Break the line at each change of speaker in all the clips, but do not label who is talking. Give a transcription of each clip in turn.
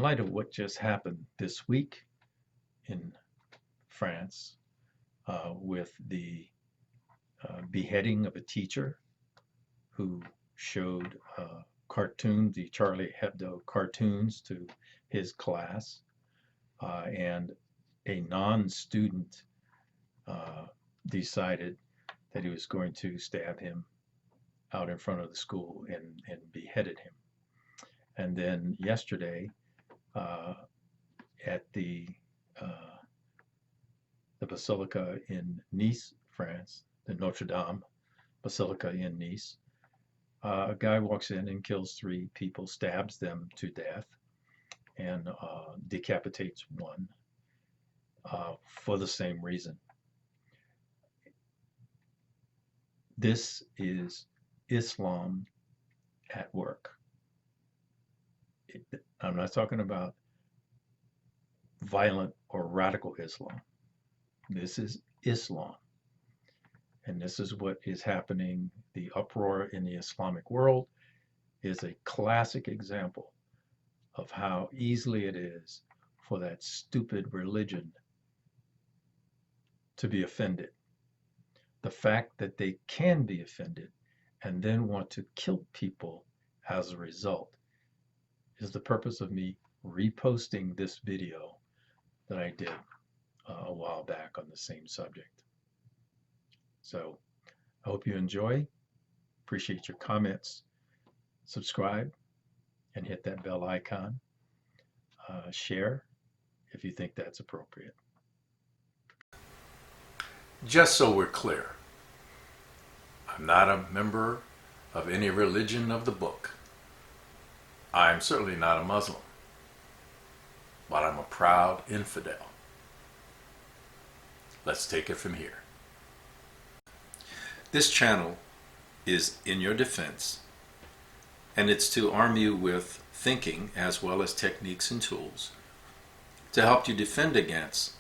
light of what just happened this week in France with the beheading of a teacher who showed cartoons, the Charlie Hebdo cartoons to his class, and a non-student decided that he was going to stab him out in front of the school and beheaded him. And then yesterday, at the basilica in Nice, France, the Notre Dame Basilica in Nice, a guy walks in and kills three people, stabs them to death, and decapitates one for the same reason. This is Islam at work. I'm not talking about violent or radical Islam. This is Islam. And this is what is happening. The uproar in the Islamic world is a classic example of how easily it is for that stupid religion to be offended. The fact that they can be offended and then want to kill people as a result is the purpose of me reposting this video that I did a while back on the same subject. So I hope you enjoy. Appreciate your comments. Subscribe and hit that bell icon. Share if you think that's appropriate.
Just so we're clear, I'm not a member of any religion of the book. I'm certainly not a Muslim, but I'm a proud infidel. Let's take it from here. This channel is in your defense, and it's to arm you with thinking as well as techniques and tools to help you defend against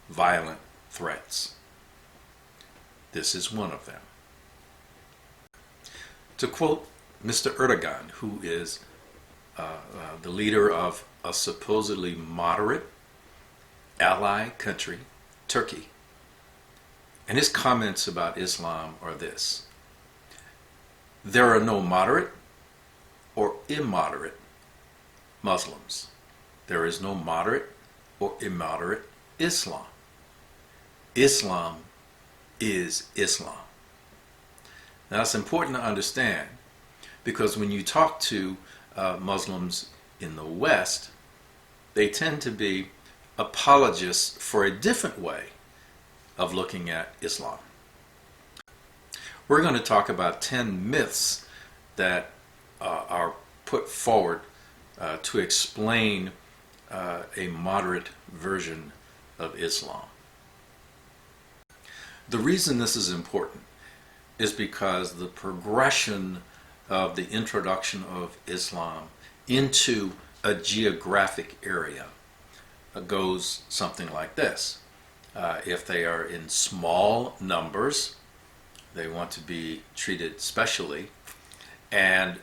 violent threats. This is one of them. To quote Mr. Erdogan, who is the leader of a supposedly moderate ally country, Turkey, and his comments about Islam are this: there are no moderate or immoderate Muslims. There is no moderate or immoderate Islam. Islam is Islam. Now, that's important to understand, because when you talk to Muslims in the West, they tend to be apologists for a different way of looking at Islam. We're going to talk about 10 myths that are put forward to explain a moderate version of Islam. The reason this is important is because the progression of the introduction of Islam into a geographic area goes something like this. If they are in small numbers, they want to be treated specially, and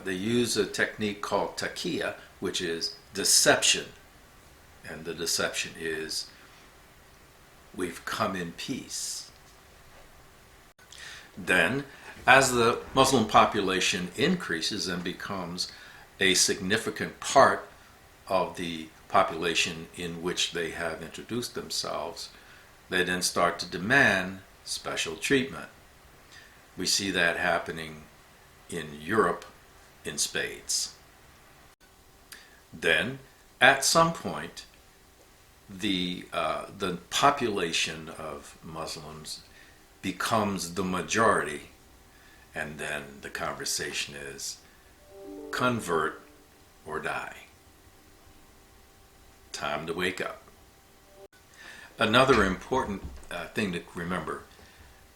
they use a technique called taqiyya, which is deception. And the deception is, we've come in peace. Then, as the Muslim population increases and becomes a significant part of the population in which they have introduced themselves, they then start to demand special treatment. We see that happening in Europe in spades. Then, at some point, the population of Muslims becomes the majority, and then the conversation is convert or die. Time to wake up. Another important thing to remember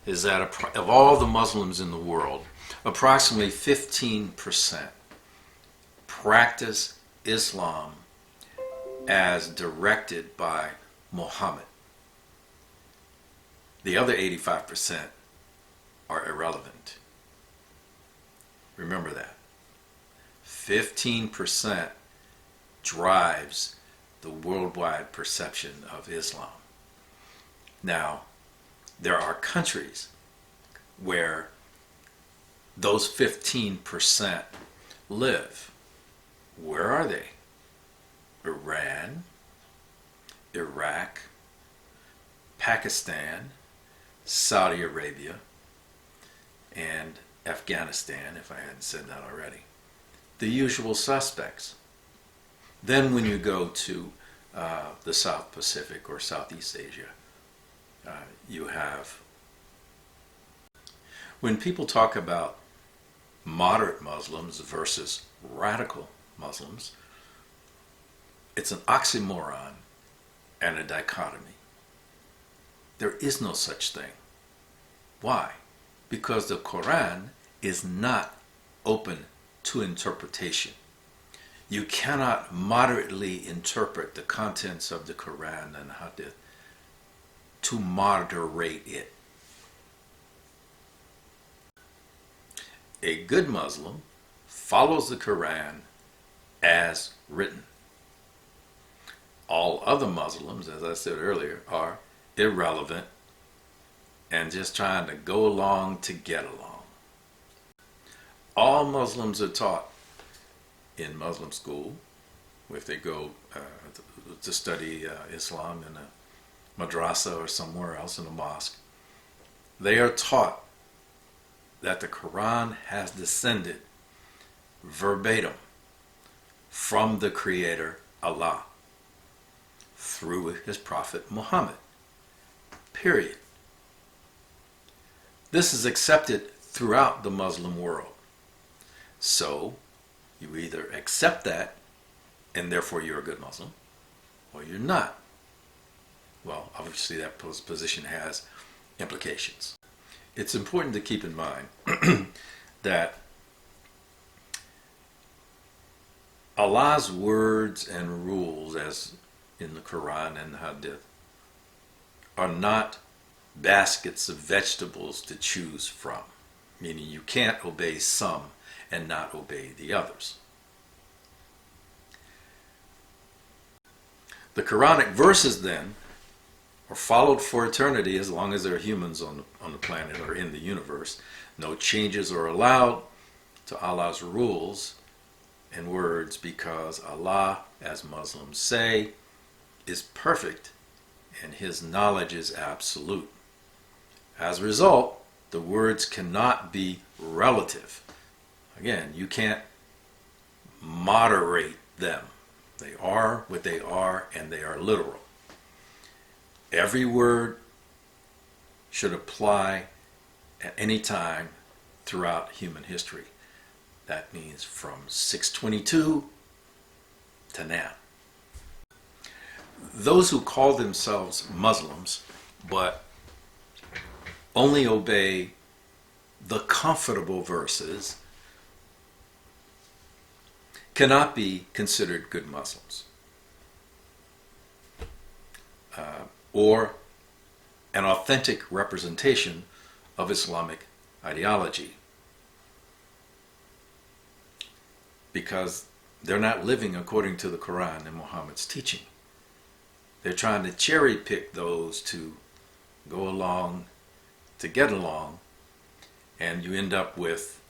is that of all the Muslims in the world, approximately 15% practice Islam as directed by Muhammad. The other 85% are irrelevant. Remember that. 15% drives the worldwide perception of Islam. Now, there are countries where those 15% live. Where are they? Iran, Iraq, Pakistan, Saudi Arabia, and Afghanistan, if I hadn't said that already. The usual suspects. Then when you go to the South Pacific or Southeast Asia, you have, when people talk about moderate Muslims versus radical Muslims, it's an oxymoron and a dichotomy. There is no such thing. Why? Because the Quran is not open to interpretation. You cannot moderately interpret the contents of the Quran and Hadith to moderate it. A good Muslim follows the Quran as written. All other Muslims, as I said earlier, are irrelevant and just trying to go along to get along. All Muslims are taught in Muslim school, if they go to study Islam in a madrasa or somewhere else in a mosque, they are taught that the Quran has descended verbatim from the Creator Allah through his Prophet Muhammad. Period. This is accepted throughout the Muslim world. So, you either accept that, and therefore you're a good Muslim, or you're not. Well, obviously that position has implications. It's important to keep in mind that Allah's words and rules, as in the Quran and the Hadith, are not baskets of vegetables to choose from, meaning you can't obey some and not obey the others. The Quranic verses then are followed for eternity as long as there are humans on the planet or in the universe. No changes are allowed to Allah's rules and words because Allah, as Muslims say, is perfect and his knowledge is absolute. As a result, the words cannot be relative. Again, you can't moderate them. They are what they are, and they are literal. Every word should apply at any time throughout human history. That means from 622 to now. Those who call themselves Muslims but only obey the comfortable verses cannot be considered good Muslims or an authentic representation of Islamic ideology, because they're not living according to the Quran and Muhammad's teaching. They're trying to cherry pick those to go along, to get along, and you end up with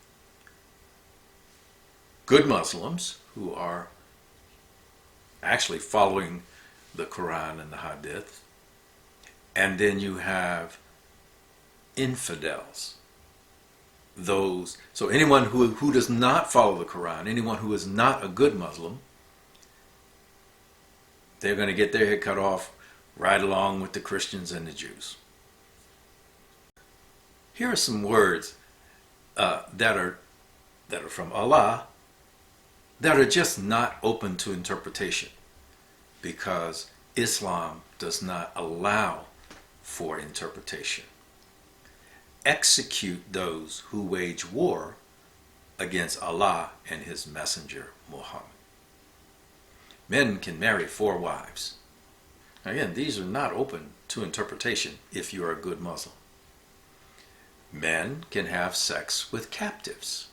good Muslims who are actually following the Quran and the Hadith, and then you have infidels. So anyone who does not follow the Quran, anyone who is not a good Muslim, they're going to get their head cut off right along with the Christians and the Jews. Here are some words that are from Allah that are just not open to interpretation because Islam does not allow for interpretation. Execute those who wage war against Allah and his messenger Muhammad. Men can marry 4 wives. Again, these are not open to interpretation if you are a good Muslim. Men can have sex with captives.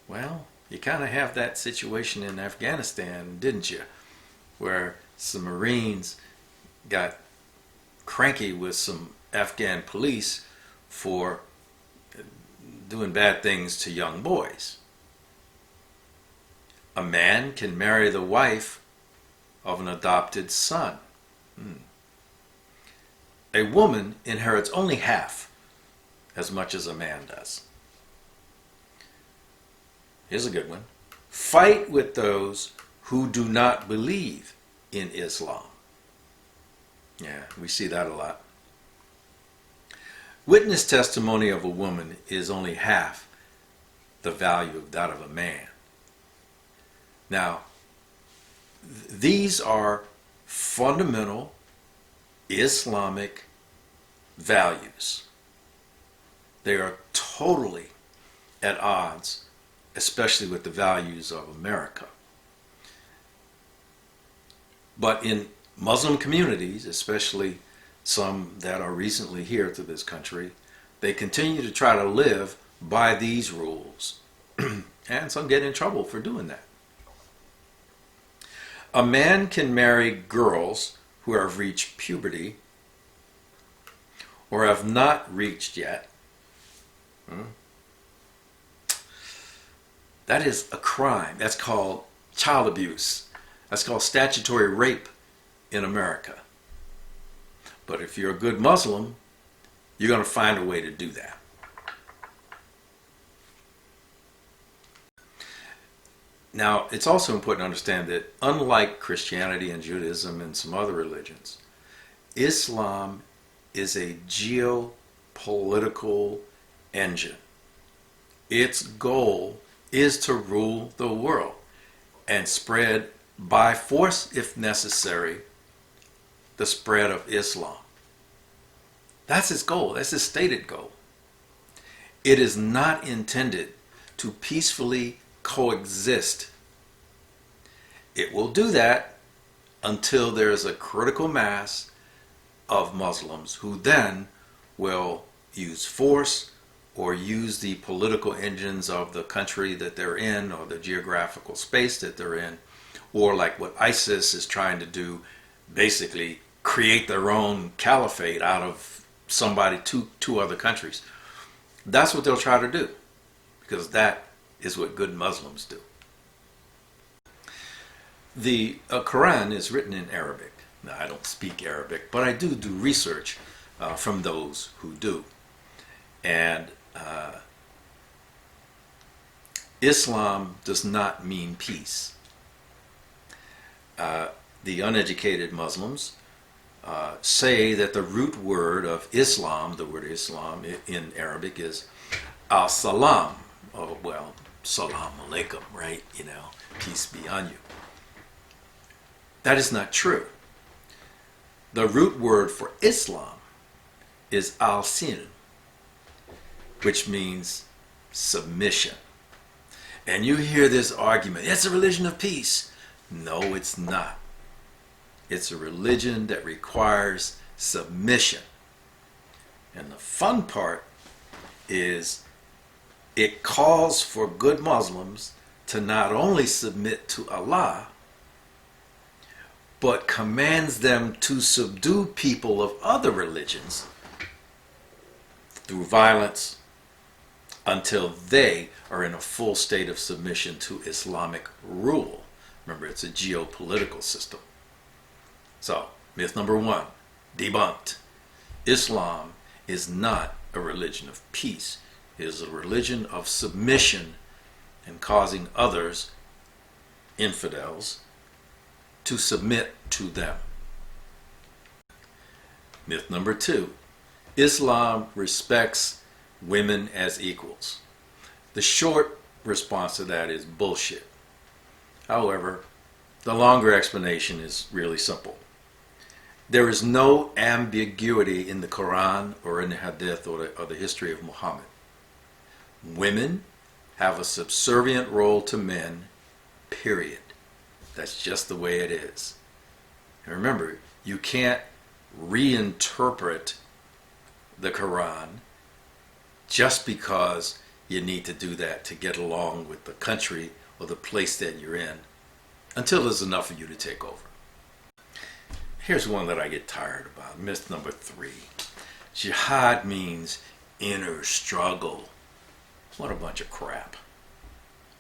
Well, You kind of have that situation in Afghanistan, didn't you? Where some Marines got cranky with some Afghan police for doing bad things to young boys. A man can marry the wife of an adopted son. A woman inherits only half as much as a man does. Here's a good one. Fight with those who do not believe in Islam. Yeah, we see that a lot. Witness testimony of a woman is only half the value of that of a man. Now, these are fundamental Islamic values. They are totally at odds, especially with the values of America. But in Muslim communities, especially some that are recently here to this country, they continue to try to live by these rules. And some get in trouble for doing that. A man can marry girls who have reached puberty or have not reached yet. That is a crime. That's called child abuse. That's called statutory rape in America. But if you're a good Muslim, you're going to find a way to do that. Now, it's also important to understand that unlike Christianity and Judaism and some other religions, Islam is a geopolitical engine. Its goal is to rule the world and spread by force, if necessary, the spread of Islam. That's its goal. That's its stated goal. It is not intended to peacefully coexist. It will do that until there is a critical mass of Muslims who then will use force or use the political engines of the country that they're in or the geographical space that they're in, or like what ISIS is trying to do, basically create their own caliphate out of somebody, two other countries. That's what they'll try to do, because that is what good Muslims do. The Quran is written in Arabic. Now, I don't speak Arabic, but I do research from those who do. And Islam does not mean peace. The uneducated Muslims say that the root word of Islam, the word Islam in Arabic, is al-salam. Oh, well, salam alaikum, right? You know, peace be on you. That is not true. The root word for Islam is al-sin, which means submission. And you hear this argument, it's a religion of peace. No, it's not. It's a religion that requires submission. And the fun part is it calls for good Muslims to not only submit to Allah, but commands them to subdue people of other religions through violence until they are in a full state of submission to Islamic rule. Remember, it's a geopolitical system. So, myth number one, debunked. Islam is not a religion of peace. It is a religion of submission and causing others, infidels, to submit to them. Myth number two, Islam respects women as equals. The short response to that is bullshit. However, the longer explanation is really simple. There is no ambiguity in the Quran or in the Hadith or the history of Muhammad. Women have a subservient role to men, period. That's just the way it is. And remember, you can't reinterpret the Quran just because you need to do that to get along with the country or the place that you're in until there's enough of you to take over. Here's one that I get tired about. Myth number 3. Jihad means inner struggle. What a bunch of crap.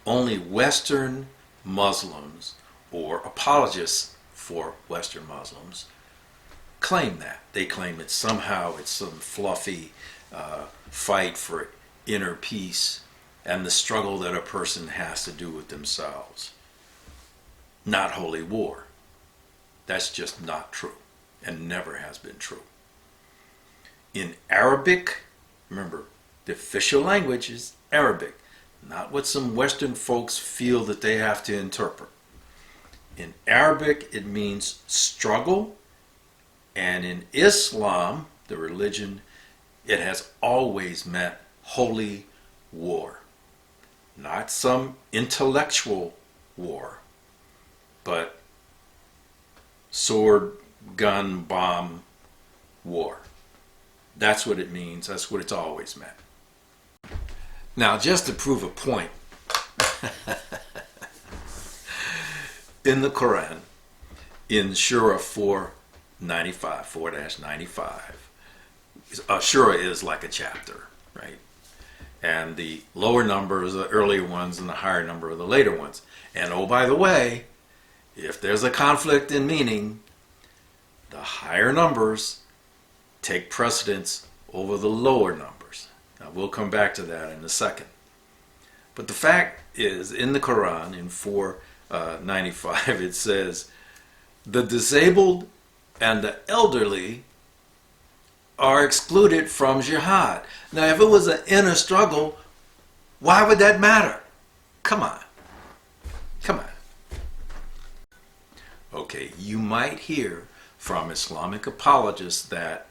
Only Western Muslims or apologists for Western Muslims claim that. They claim that somehow it's some fluffy fight for inner peace and the struggle that a person has to do with themselves. Not holy war. That's just not true and never has been true. In Arabic, remember, the official language is Arabic, not what some Western folks feel that they have to interpret. In Arabic, it means struggle, and in Islam, the religion, it has always meant holy war. Not some intellectual war, but sword, gun, bomb, war. That's what it means. That's what it's always meant. Now, just to prove a point, in the Quran, in Surah 4-95, Surah is like a chapter, right? And the lower number is the earlier ones and the higher number are the later ones. And oh, by the way, if there's a conflict in meaning, the higher numbers take precedence over the lower numbers. Now, we'll come back to that in a second. But the fact is, in the Quran, in 4:95, it says, the disabled and the elderly are excluded from jihad. Now, if it was an inner struggle, why would that matter? Come on. Come on. Okay, you might hear from Islamic apologists that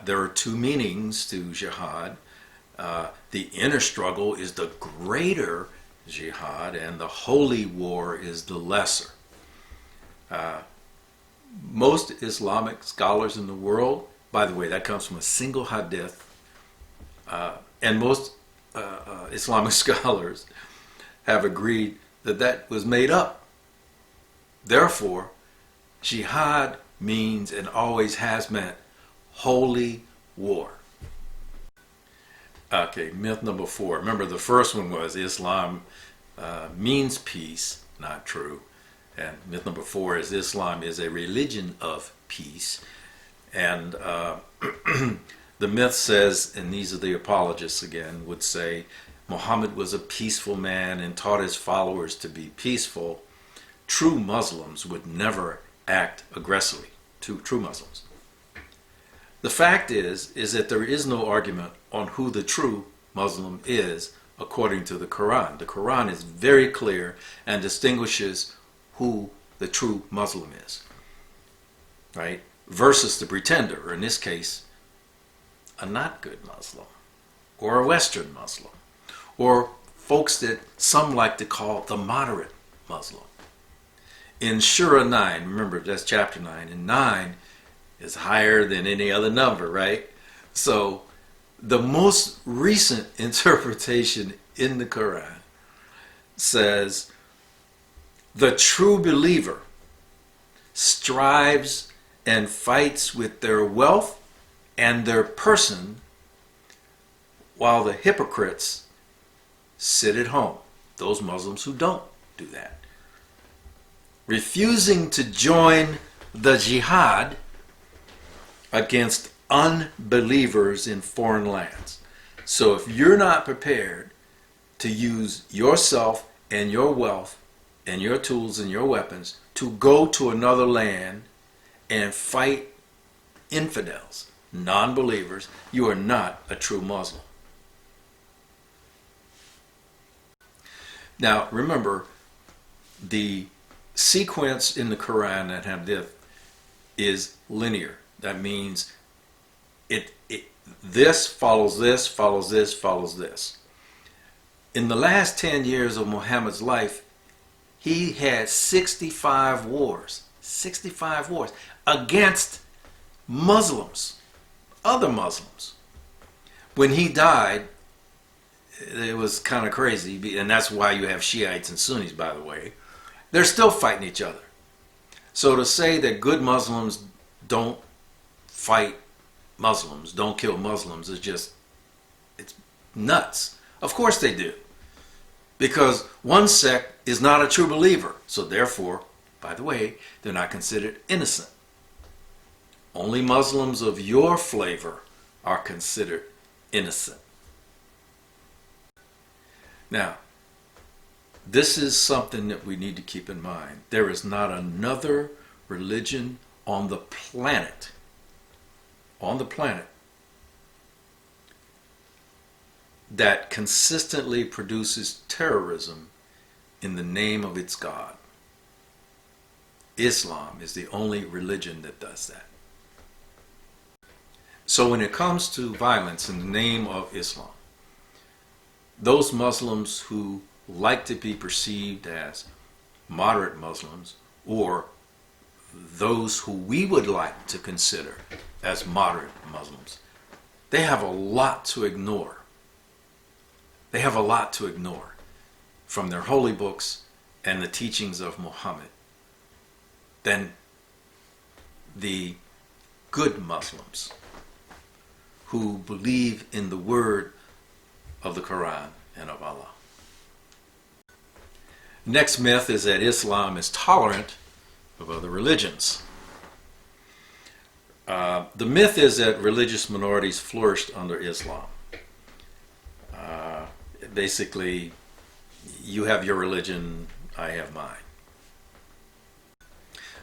there are two meanings to jihad. The inner struggle is the greater jihad, and the holy war is the lesser. Most Islamic scholars in the world, by the way, that comes from a single hadith, and most Islamic scholars have agreed that that was made up. Therefore, jihad means and always has meant holy war. Okay, myth number 4. Remember, the first one was Islam means peace. Not true. And myth number 4 is Islam is a religion of peace. And the myth says, and these are the apologists again, would say Muhammad was a peaceful man and taught his followers to be peaceful. True Muslims would never act aggressively. True Muslims. The fact is that there is no argument on who the true Muslim is according to the Quran. The Quran is very clear and distinguishes who the true Muslim is, right? Versus the pretender, or in this case, a not good Muslim, or a Western Muslim, or folks that some like to call the moderate Muslim. In Surah 9, remember that's chapter 9, and 9 is higher than any other number, right? So the most recent interpretation in the Quran says the true believer strives and fights with their wealth and their person, while the hypocrites sit at home. Those Muslims who don't do that, refusing to join the jihad against unbelievers in foreign lands. So if you're not prepared to use yourself and your wealth and your tools and your weapons to go to another land and fight infidels, non-believers, you are not a true Muslim. Now remember, the sequence in the Quran and Hadith is linear. That means this follows this, follows this, follows this. In the last 10 years of Muhammad's life, he had 65 wars against Muslims, other Muslims. When he died, it was kind of crazy. And that's why you have Shiites and Sunnis, by the way. They're still fighting each other. So to say that good Muslims don't fight Muslims, don't kill Muslims, is just, it's nuts. Of course they do. Because one sect is not a true believer. So therefore, by the way, they're not considered innocent. Only Muslims of your flavor are considered innocent. Now, this is something that we need to keep in mind. There is not another religion on the planet, that consistently produces terrorism in the name of its God. Islam is the only religion that does that. So when it comes to violence in the name of Islam, those Muslims who like to be perceived as moderate Muslims, or those who we would like to consider as moderate Muslims, they have a lot to ignore. They have a lot to ignore from their holy books and the teachings of Muhammad than the good Muslims who believe in the word of the Quran and of Allah. Next myth is that Islam is tolerant of other religions. The myth is that religious minorities flourished under Islam. Basically, you have your religion, I have mine.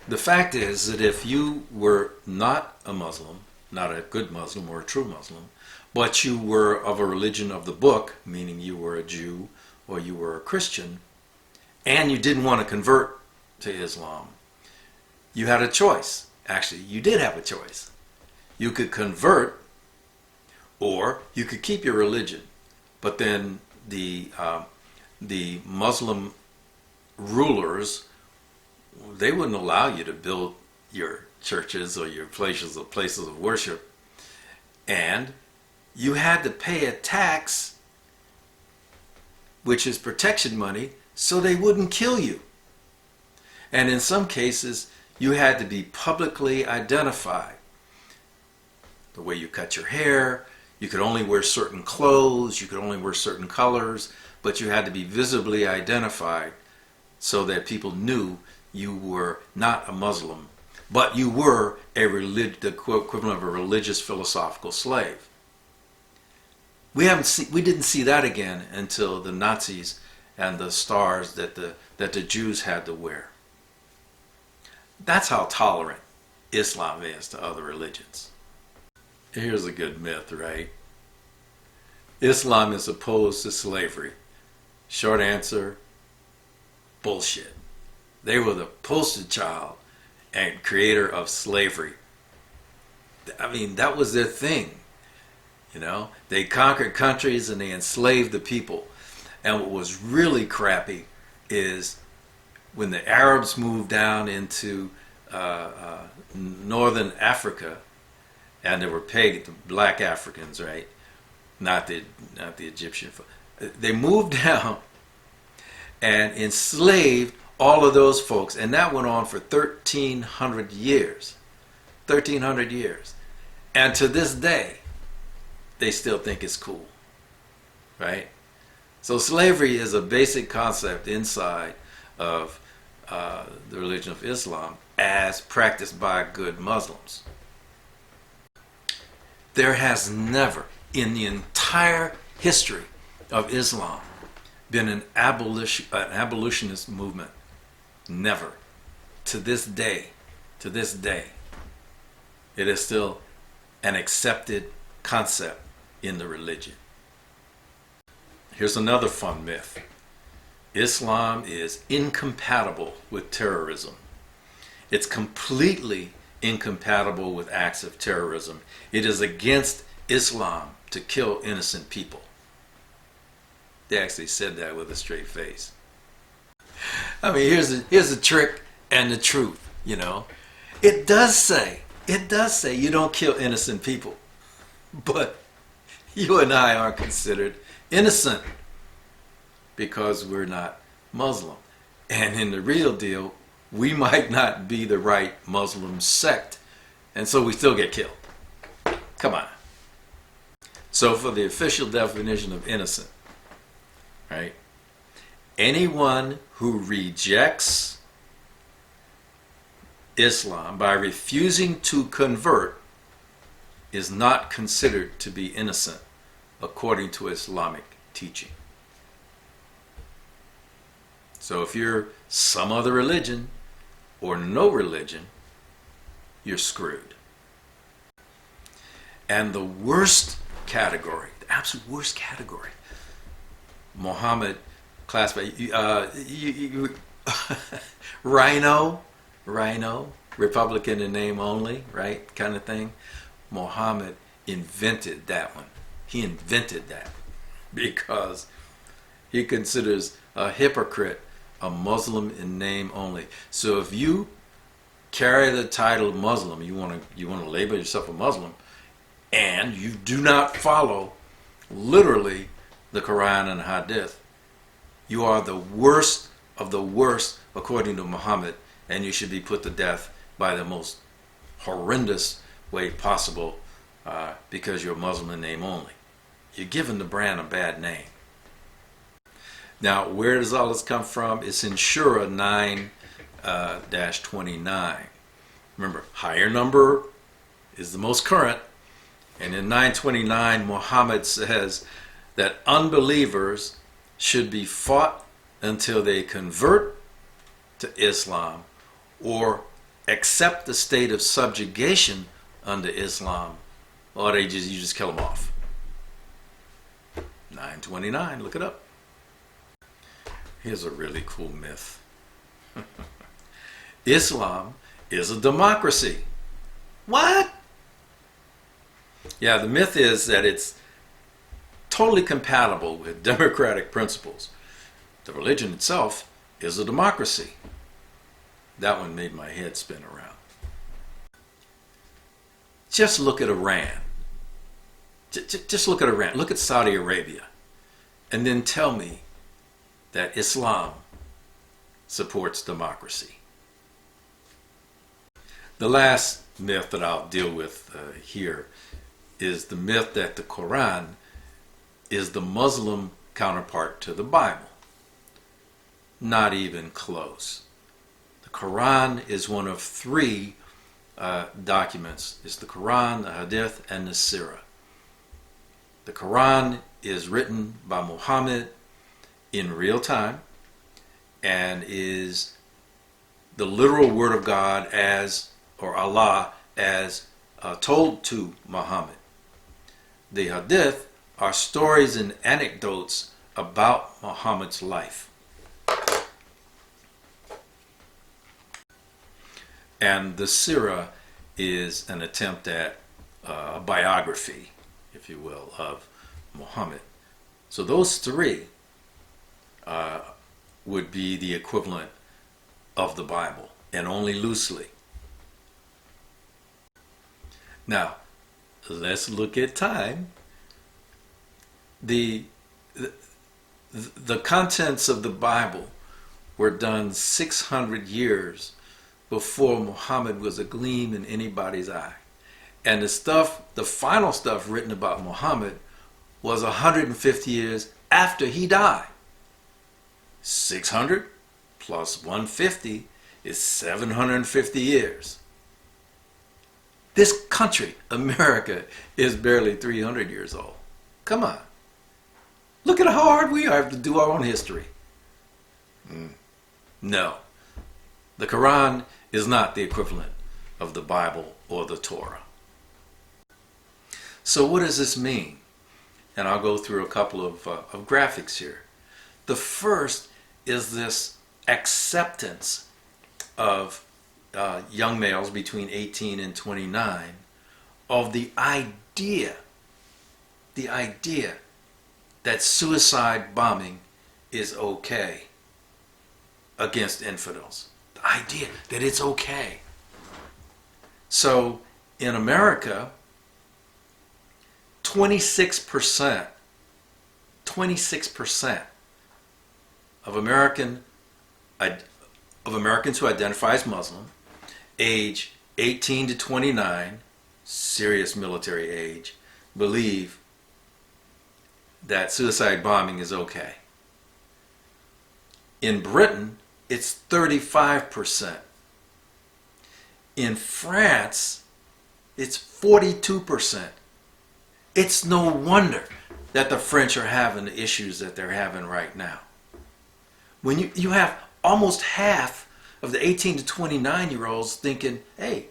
The fact is that if you were not a Muslim, not a good Muslim or a true Muslim, but you were of a religion of the book, meaning you were a Jew or you were a Christian, and you didn't want to convert to Islam, you had a choice. Actually, you did have a choice. You could convert, or you could keep your religion, but then the Muslim rulers, they wouldn't allow you to build your churches or your places of worship, and you had to pay a tax, which is protection money, so they wouldn't kill you. And in some cases, you had to be publicly identified. The way you cut your hair, you could only wear certain clothes, you could only wear certain colors, but you had to be visibly identified so that people knew you were not a Muslim, but you were the equivalent of a religious philosophical slave. We didn't see that again until the Nazis and the stars that the Jews had to wear. That's how tolerant Islam is to other religions. Here's a good myth, right? Islam is opposed to slavery. Short answer, bullshit. They were the poster child and creator of slavery. I mean, that was their thing. You know, they conquered countries and they enslaved the people. And what was really crappy is when the Arabs moved down into northern Africa, and they were pagan, black Africans, right? Not the Egyptian. They moved down and enslaved all of those folks, and that went on for 1,300 years. 1,300 years. And to this day, they still think it's cool, right? So slavery is a basic concept inside of the religion of Islam as practiced by good Muslims. There has never, in the entire history of Islam, been an abolitionist movement. Never. To this day, it is still an accepted concept in the religion. Here's another fun myth. Islam is incompatible with terrorism. It's completely incompatible with acts of terrorism. It is against Islam to kill innocent people. They actually said that with a straight face. I mean, here's the trick and the truth, you know. It does say you don't kill innocent people. But you and I aren't considered innocent because we're not Muslim. And in the real deal, we might not be the right Muslim sect, and so we still get killed. Come on. So for the official definition of innocent, right? Anyone who rejects Islam by refusing to convert is not considered to be innocent according to Islamic teaching. So if you're some other religion or no religion, you're screwed. And the worst category, the absolute worst category, Muhammad classified, rhino, Republican in name only, right, kind of thing. Muhammad invented that one. He invented that because he considers a hypocrite a Muslim in name only. So if you carry the title Muslim, you want to label yourself a Muslim, and you do not follow literally the Quran and Hadith, you are the worst of the worst according to Muhammad, and you should be put to death by the most horrendous way possible because you're a Muslim in name only. You're giving the brand a bad name. Now, where does all this come from? It's in Surah 9-29. Remember, higher number is the most current. And in 929, Muhammad says that unbelievers should be fought until they convert to Islam or accept the state of subjugation under Islam, or you just kill them off. 929, look it up. Here's a really cool myth. Islam is a democracy. What? Yeah, the myth is that it's totally compatible with democratic principles. The religion itself is a democracy. That one made my head spin around. Just look at Iran. Just look at Iran. Look at Saudi Arabia. And then tell me that Islam supports democracy. The last myth that I'll deal with here is the myth that the Quran is the Muslim counterpart to the Bible. Not even close. The Quran is one of three documents. It's the Quran, the Hadith, and the Sirah. The Quran is written by Muhammad in real time and is the literal word of God or Allah as told to Muhammad. The Hadith are stories and anecdotes about Muhammad's life. And the Sirah is an attempt at a biography, if you will, of Muhammad. So those three would be the equivalent of the Bible, and only loosely. Now, let's look at time. The contents of the Bible were done 600 years before Muhammad was a gleam in anybody's eye. And the final stuff written about Muhammad was 150 years after he died. 600 plus 150 is 750 years. This country, America, is barely 300 years old. Come on. Look at how hard we are to do our own history. No. The Quran is not the equivalent of the Bible or the Torah. So what does this mean? And I'll go through a couple of graphics here. The first is this acceptance of young males between 18 and 29 of the idea that suicide bombing is okay against infidels. The idea that it's okay. So in America, 26% 26% of Americans who identify as Muslim, age 18 to 29, serious military age, believe that suicide bombing is okay. In Britain, it's 35%. In France, it's 42%. It's no wonder that the French are having the issues that they're having right now. When you have almost half of the 18 to 29-year-olds thinking, hey,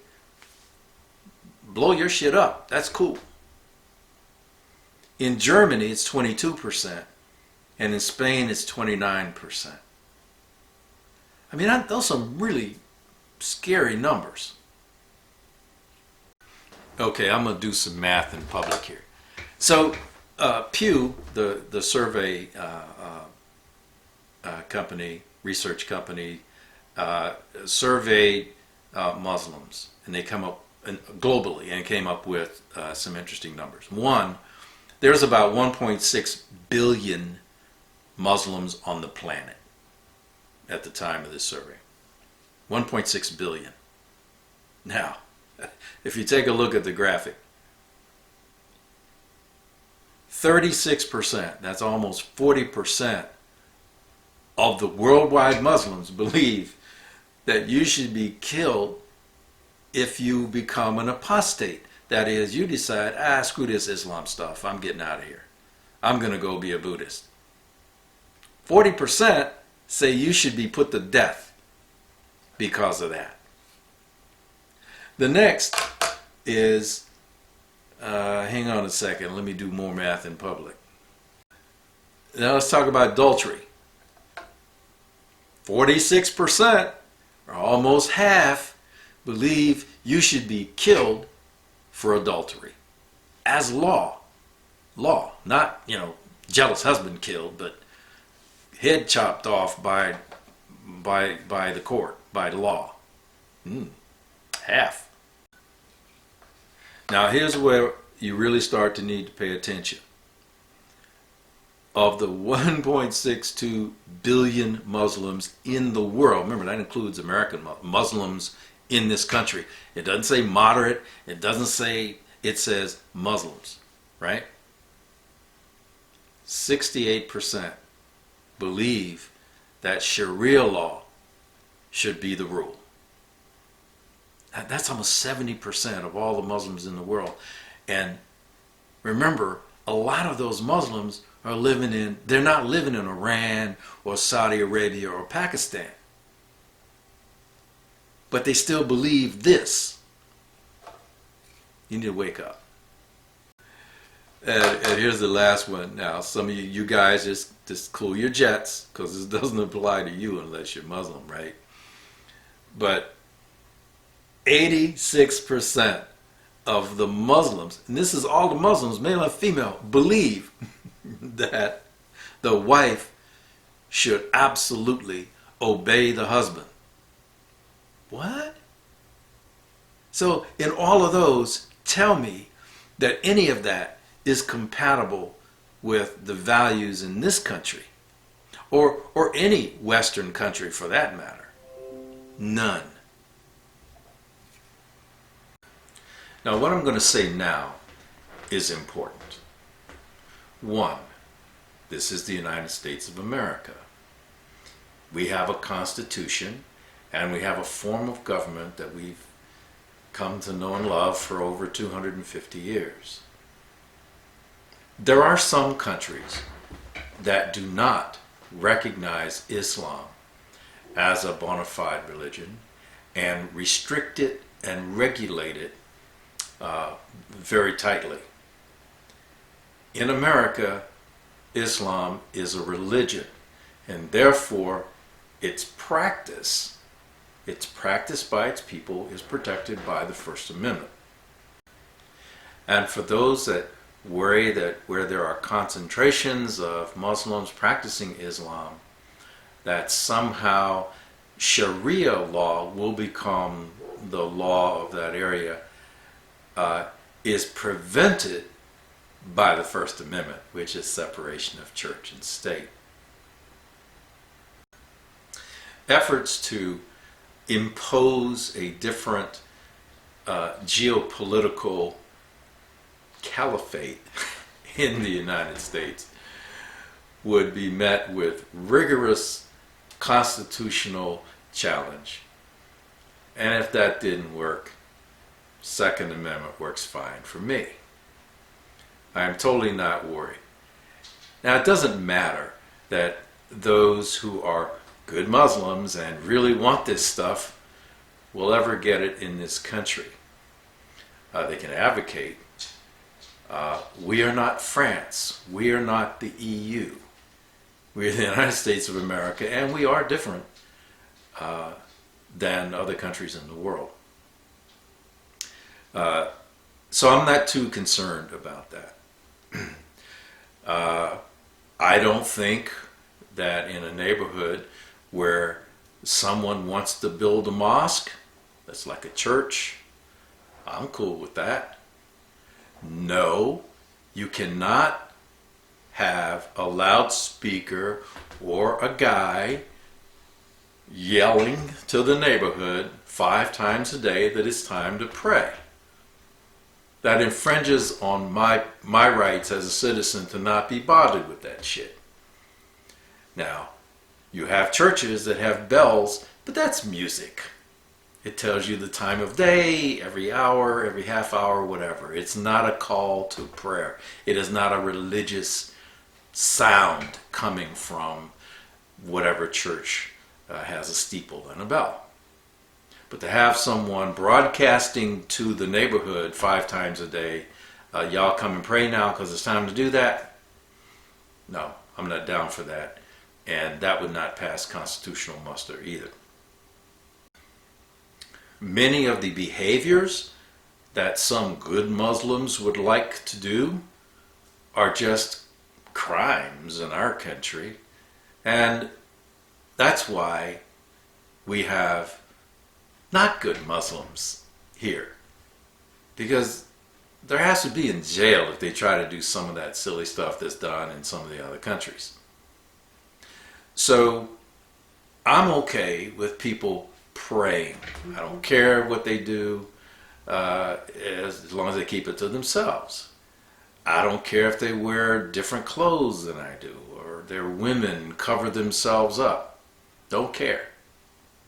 blow your shit up, that's cool. In Germany, it's 22%, and in Spain, it's 29%. I mean, those are some really scary numbers. Okay, I'm going to do some math in public here. So, Pew, the survey company, research company, surveyed Muslims, and they come up globally and came up with some interesting numbers. One, there's about 1.6 billion Muslims on the planet at the time of this survey. 1.6 billion. Now, if you take a look at the graphic, 36%, that's almost 40% of the worldwide Muslims believe that you should be killed if you become an apostate. That is, you decide, screw this Islam stuff, I'm getting out of here. I'm going to go be a Buddhist. 40% say you should be put to death because of that. The next is, hang on a second, let me do more math in public. Now let's talk about adultery. 46%, or almost half, believe you should be killed for adultery. As law. Law. Not, jealous husband killed, but head chopped off by the court, by the law. Half. Now here's where you really start to need to pay attention. Of the 1.62 billion Muslims in the world, remember that includes American Muslims in this country. It doesn't say moderate, it doesn't say, it says Muslims, right? 68% believe that Sharia law should be the rule. That's almost 70% of all the Muslims in the world. And remember, a lot of those Muslims are they're not living in Iran or Saudi Arabia or Pakistan. But they still believe this. You need to wake up. And here's the last one. Now, some of you guys just cool your jets, because this doesn't apply to you unless you're Muslim, right? But 86% of the Muslims, and this is all the Muslims, male and female, believe that the wife should absolutely obey the husband. What? So in all of those, tell me that any of that is compatible with the values in this country, or any Western country for that matter. None. Now, what I'm going to say now is important. One, this is the United States of America. We have a constitution, and we have a form of government that we've come to know and love for over 250 years. There are some countries that do not recognize Islam as a bona fide religion and restrict it and regulate it very tightly. In America, Islam is a religion, and therefore its practice by its people is protected by the First Amendment. And for those that worry that where there are concentrations of Muslims practicing Islam, that somehow Sharia law will become the law of that area, is prevented by the First Amendment, which is separation of church and state. Efforts to impose a different geopolitical caliphate in the United States would be met with rigorous constitutional challenge. And if that didn't work, Second Amendment works fine for me. I am totally not worried. Now, it doesn't matter that those who are good Muslims and really want this stuff will ever get it in this country. They can advocate. We are not France. We are not the EU. We are the United States of America, and we are different than other countries in the world. So I'm not too concerned about that. I don't think that in a neighborhood where someone wants to build a mosque that's like a church, I'm cool with that. No, you cannot have a loudspeaker or a guy yelling to the neighborhood 5 times a day that it's time to pray. That infringes on my rights as a citizen to not be bothered with that shit. Now, you have churches that have bells, but that's music. It tells you the time of day, every hour, every half hour, whatever. It's not a call to prayer. It is not a religious sound coming from whatever church has a steeple and a bell. But to have someone broadcasting to the neighborhood 5 times a day, y'all come and pray now because it's time to do that, no, I'm not down for that. And that would not pass constitutional muster either. Many of the behaviors that some good Muslims would like to do are just crimes in our country. And that's why we have not good Muslims here. Because there has to be in jail if they try to do some of that silly stuff that's done in some of the other countries. So I'm okay with people praying. I don't care what they do as long as they keep it to themselves. I don't care if they wear different clothes than I do or their women cover themselves up. Don't care.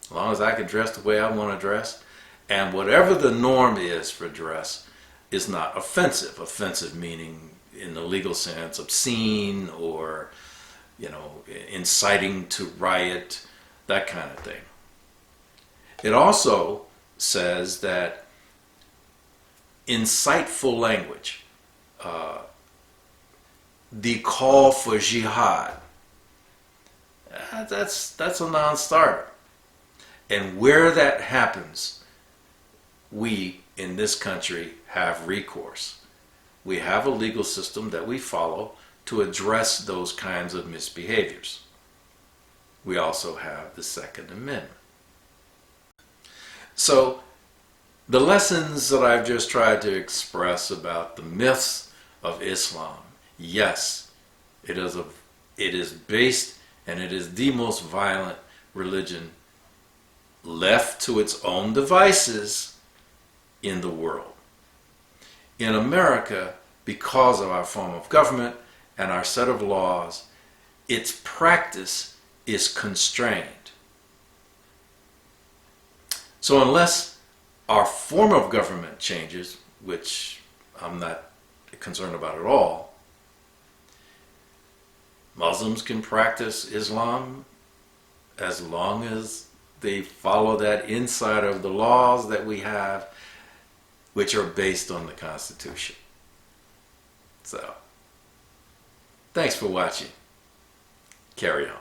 As long as I can dress the way I want to dress. And whatever the norm is for dress is not offensive. Offensive meaning in the legal sense obscene or, inciting to riot, that kind of thing. It also says that insightful language, the call for jihad, that's a non-starter. And where that happens, we in this country have recourse. We have a legal system that we follow to address those kinds of misbehaviors. We also have the Second Amendment. So the lessons that I've just tried to express about the myths of Islam, yes, it is based and it is the most violent religion left to its own devices in the world. In America, because of our form of government and our set of laws, its practice is constrained. So unless our form of government changes, which I'm not concerned about at all, Muslims can practice Islam as long as they follow that inside of the laws that we have, which are based on the Constitution. So, thanks for watching. Carry on.